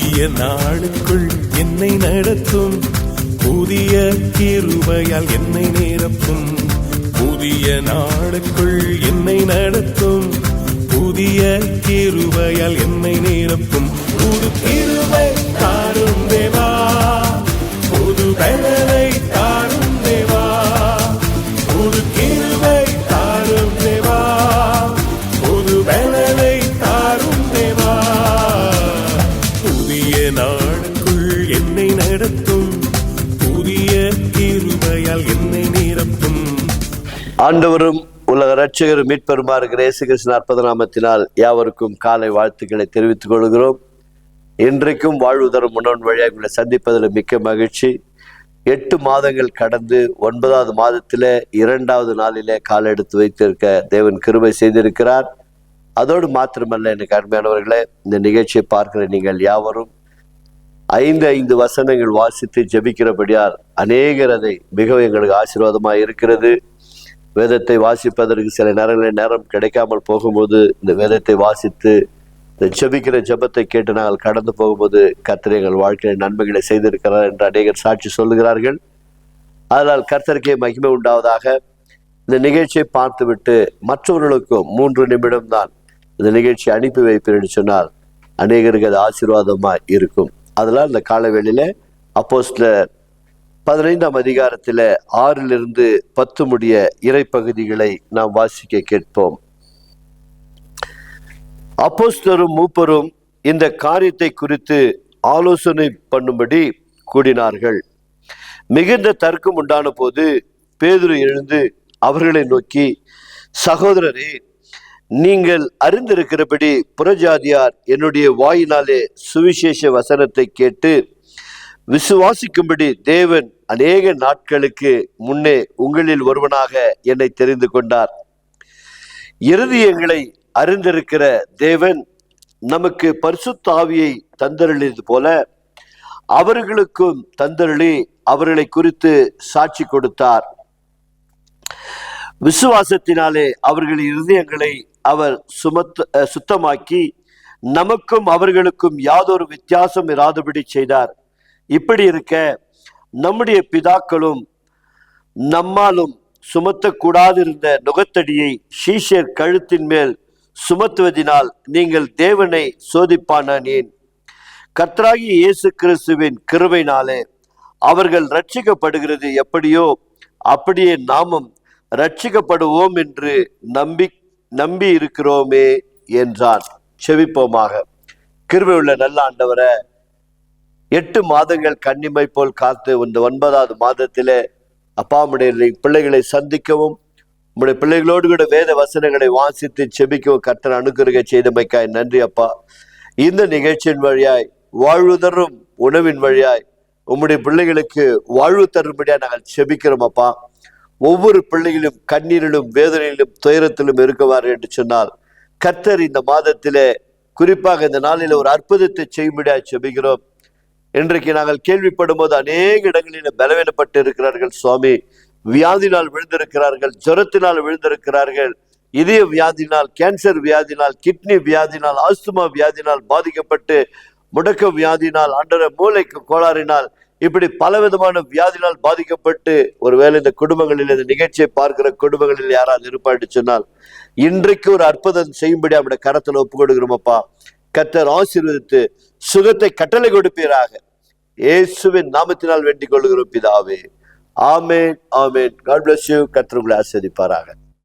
புதிய நாளுக்குள் என்னை நடத்தும், புதிய கிருபையால் என்னை நிரப்பும். புதிய நாளுக்குள் என்னை நடத்தும், புதிய கிருபையால் என்னை நிரப்பும். புது கிருபை தாரும் தேவா, புது பலனை தாரும் தேவா, புது கிருபை தாரும் தேவா, புது பலனை தாரும் தேவா. புதிய நாளுக்குள் என்னை நடத்தும், புதிய கிருபையால் என்னை நிரப்பும். ஆண்டவரும் உலக ரட்சகரும் மீட்பெருமா இருக்கிற இயேசு கிறிஸ்துவின் அற்புத நாமத்தினால் யாவருக்கும் காலை வாழ்த்துக்களை தெரிவித்துக் கொள்கிறோம். இன்றைக்கும் வாழ்வு தரும் முன்னோன் வழியாக உங்களை சந்திப்பதில் மிக்க மகிழ்ச்சி. 8 மாதங்கள் கடந்து 9வது மாதத்தில 2வது நாளிலே கால் எடுத்து வைத்திருக்க தேவன் கிருபை செய்திருக்கிறார். அதோடு மாத்திரமல்ல, எனக்கு அருமையானவர்களே, இந்த நிகழ்ச்சியை பார்க்கிற நீங்கள் யாவரும் 5 வசனங்கள் வாசித்து ஜெபிக்கிறபடியால் அநேகர் அதை மிகவும் எங்களுக்கு ஆசீர்வாதமாக இருக்கிறது. வேதத்தை வாசிப்பதற்கு சில நேரம் கிடைக்காமல் போகும்போது இந்த வேதத்தை வாசித்து இந்த ஜெபிக்கிற ஜெபத்தை கேட்டு நாங்கள் கடந்து போகும்போது கர்த்தர் எங்கள் வாழ்க்கையில் நன்மைகளை செய்திருக்கிறார் என்று அநேகர் சாட்சி சொல்லுகிறார்கள். அதனால் கர்த்தருக்கே மகிமை உண்டாவதாக. இந்த நிகழ்ச்சியை பார்த்துவிட்டு மற்றவர்களுக்கும் 3 நிமிடம் தான் இந்த நிகழ்ச்சி அனுப்பி வைப்பேன் என்று சொன்னால் அநேகருக்கு அது ஆசீர்வாதமாக இருக்கும். அதனால் இந்த காலவேளையில அப்போஸ்தலர் 15ஆம் அதிகாரத்தில் 6 - 10 முடிய இறைப்பகுதிகளை நாம் வாசிக்க கேட்போம். அப்போஸ்தலரும் மூப்பரும் இந்த காரியத்தை குறித்து ஆலோசனை பண்ணும்படி கூடினார்கள். மிகுந்த தர்க்கம் உண்டான போது பேதுரு எழுந்து அவர்களை நோக்கி, சகோதரரே, நீங்கள் அறிந்திருக்கிறபடி புறஜாதியார் என்னுடைய வாயினாலே சுவிசேஷ வசனத்தை கேட்டு விசுவாசிக்கும்படி தேவன் அநேக நாட்களுக்கு முன்னே உங்களில் ஒருவனாக என்னை தெரிந்து கொண்டார். இருதயங்களை அறிந்திருக்கிற தேவன் நமக்கு பரிசுத்த ஆவியை தந்தருளியது போல அவர்களுக்கும் தந்தருளி அவர்களை குறித்து சாட்சி கொடுத்தார். விசுவாசத்தினாலே அவர்கள் இருதயங்களை அவர் சுத்தமாக்கி நமக்கும் அவர்களுக்கும் யாதொரு வித்தியாசம் இராதபடி செய்தார். இப்படி இருக்க நம்முடைய பிதாக்களும் நம்மாலும் சுமத்தக்கூடாதிருந்த நுகத்தடியை சீஷர் கழுத்தின் மேல் சுமத்துவதினால் நீங்கள் தேவனை சோதிப்பானேன். கர்த்தராகிய இயேசு கிறிஸ்துவின் கிருபையினாலே அவர்கள் ரட்சிக்கப்படுகிறது எப்படியோ அப்படியே நாமும் ரட்சிக்கப்படுவோம் என்று நம்பி இருக்கிறோமே என்றான். செவிப்போமாக. கிருபை உள்ள நல்ல ஆண்டவரே, 8 மாதங்கள் கன்னிமை போல் காத்து இந்த 9வது மாதத்திலே அப்பா உம்முடைய பிள்ளைகளை சந்திக்கவும் உம்முடைய பிள்ளைகளோடு கூட வேத வசனங்களை வாசித்து செபிக்கவும் கர்த்தர் அனுக்கிரகம் செய்தமைக்காய் நன்றி அப்பா. இந்த நிகழ்ச்சியின் வழியாய் வாழ்வு தரும் உணவின் வழியாய் உம்முடைய பிள்ளைகளுக்கு வாழ்வு தரும்படியா நாங்கள் செபிக்கிறோம் அப்பா. ஒவ்வொரு பிள்ளைகளும் கண்ணீரிலும் வேதனையிலும் துயரத்திலும் இருக்குவார் என்று சொன்னால் கர்த்தர் இந்த மாதத்திலே குறிப்பாக இந்த நாளில் ஒரு அற்புதத்தை செய்யும்படியா செபிக்கிறோம். இன்றைக்கு நாங்கள் கேள்விப்படும் போது அநேக இடங்களில் பலவீனப்பட்டு இருக்கிறார்கள் சுவாமி. வியாதினால் விழுந்திருக்கிறார்கள், ஜுரத்தினால் விழுந்திருக்கிறார்கள், இதய வியாதினால், கேன்சர் வியாதினால், கிட்னி வியாதினால், ஆஸ்துமா வியாதினால் பாதிக்கப்பட்டு, முடக்க வியாதினால், மூளைக்கு கோளாறினால், இப்படி பலவிதமான வியாதினால் பாதிக்கப்பட்டு ஒருவேளை இந்த குடும்பங்களில் இந்த நிகழ்ச்சியை பார்க்கிற குடும்பங்களில் யாராவது இருப்பாட்டு சொன்னால் இன்றைக்கு ஒரு அற்புதம் செய்யும்படி அவருடைய கரத்தில் ஒப்பு கொடுக்கிறோம் அப்பா. கர்த்தர் ஆசீர்வதித்து சுகத்தை கட்டளை கொடுப்பீராக. இயேசுவின் நாமத்தினால் வேண்டிக் கொள்கிறோம் பிதாவே. ஆமென், ஆமென். God bless you. கர்த்தர் உங்களை ஆசீர்வதிப்பாராக.